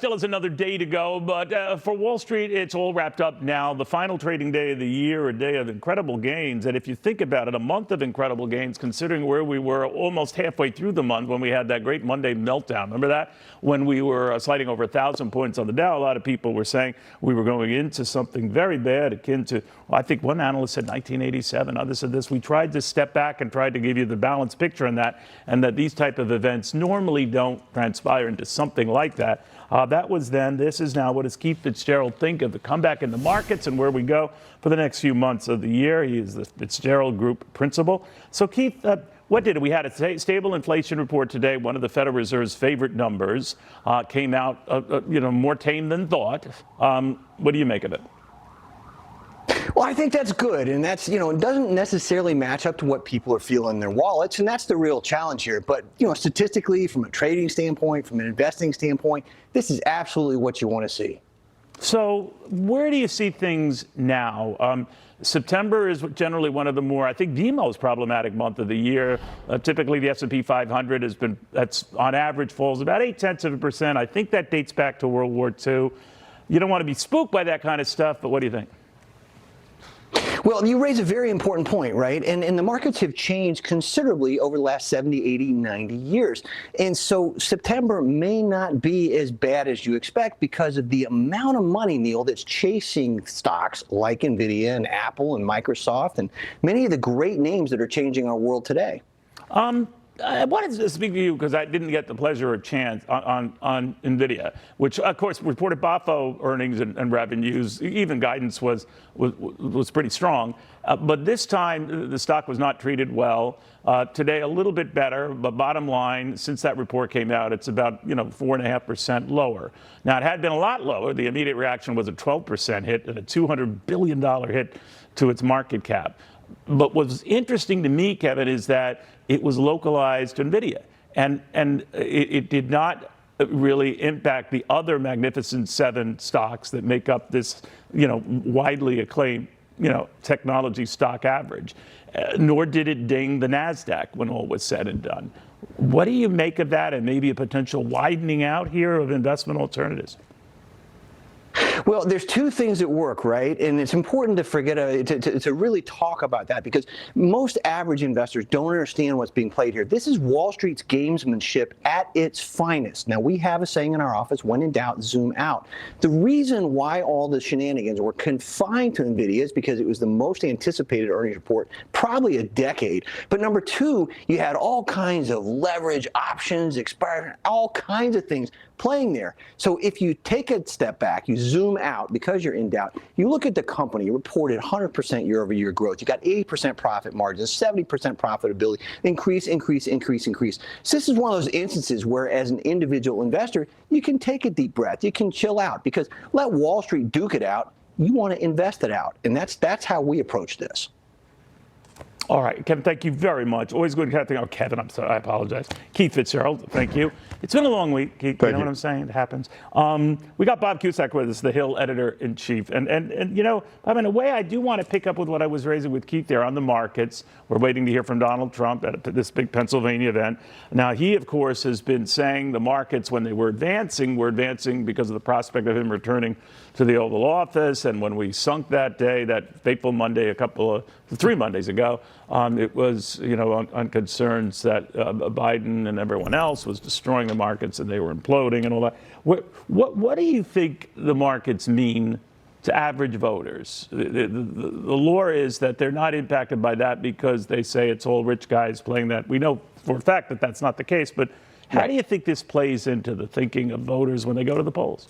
still has another day to go, but for Wall Street, it's all wrapped up now. The final trading day of the year, a day of incredible gains. And if you think about it, a month of incredible gains, considering where we were almost halfway through the month when we had that great Monday meltdown. Remember that? When we were sliding over 1,000 points on the Dow, a lot of people were saying we were going into something very bad, akin to, well, I think one analyst said 1987, others said this. We tried to step back and tried to give you the balanced picture on that, and that these type of events normally don't transpire into something like that. That was then. This is now. What does Keith Fitz-Gerald think of the comeback in the markets and where we go for the next few months of the year? He is the Fitz-Gerald Group principal. So, Keith, what did it? We had a stable inflation report today. One of the Federal Reserve's favorite numbers came out, more tame than thought. What do you make of it? Well, I think that's good, and that's, it doesn't necessarily match up to what people are feeling in their wallets, and that's the real challenge here. But, statistically, from a trading standpoint, from an investing standpoint, this is absolutely what you want to see. So where do you see things now? September is generally one of the more, I think, the most problematic month of the year. Typically, the S&P 500 that's on average falls about 0.8%. I think that dates back to World War II. You don't want to be spooked by that kind of stuff, but what do you think? Well, you raise a very important point, right? And the markets have changed considerably over the last 70, 80, 90 years. And so September may not be as bad as you expect because of the amount of money, Neil, that's chasing stocks like Nvidia and Apple and Microsoft and many of the great names that are changing our world today. I wanted to speak to you because I didn't get the pleasure or chance on Nvidia, which, of course, reported BAFO earnings and revenues. Even guidance was pretty strong. But this time, the stock was not treated well. Today, a little bit better. But bottom line, since that report came out, it's about 4.5% lower. Now, it had been a lot lower. The immediate reaction was a 12% hit and a $200 billion hit to its market cap. But what's interesting to me, Kevin, is that it was localized to Nvidia, and it did not really impact the other Magnificent Seven stocks that make up this, widely acclaimed, technology stock average. Nor did it ding the Nasdaq when all was said and done. What do you make of that, and maybe a potential widening out here of investment alternatives? Well, there's two things at work, right? And it's important to forget to really talk about that because most average investors don't understand what's being played here. This is Wall Street's gamesmanship at its finest. Now, we have a saying in our office, when in doubt, zoom out. The reason why all the shenanigans were confined to Nvidia is because it was the most anticipated earnings report, probably a decade. But number two, you had all kinds of leverage, options, expired, all kinds of things playing there. So if you take a step back, you zoom out because you're in doubt, you look at the company, reported 100% year-over-year growth. You got 80% profit margins, 70% profitability, increase. So this is one of those instances where as an individual investor, you can take a deep breath, you can chill out because let Wall Street duke it out. You want to invest it out. And that's how we approach this. All right, Kevin, thank you very much. Always good catching up. Kevin, I'm sorry, I apologize. Keith Fitz-Gerald, thank you. It's been a long week, Keith. You know what I'm saying? It happens. We got Bob Cusack with us, the Hill editor-in-chief. And Bob, in a way, I do want to pick up with what I was raising with Keith there on the markets. We're waiting to hear from Donald Trump at this big Pennsylvania event. Now, he, of course, has been saying the markets, when they were advancing because of the prospect of him returning to the Oval Office. And when we sunk that day, that fateful Monday, 3 Mondays ago, it was, on concerns that Biden and everyone else was destroying the markets and they were imploding and all that. What do you think the markets mean to average voters? The lore is that they're not impacted by that because they say it's all rich guys playing that. We know for a fact that that's not the case, but how do you think this plays into the thinking of voters when they go to the polls?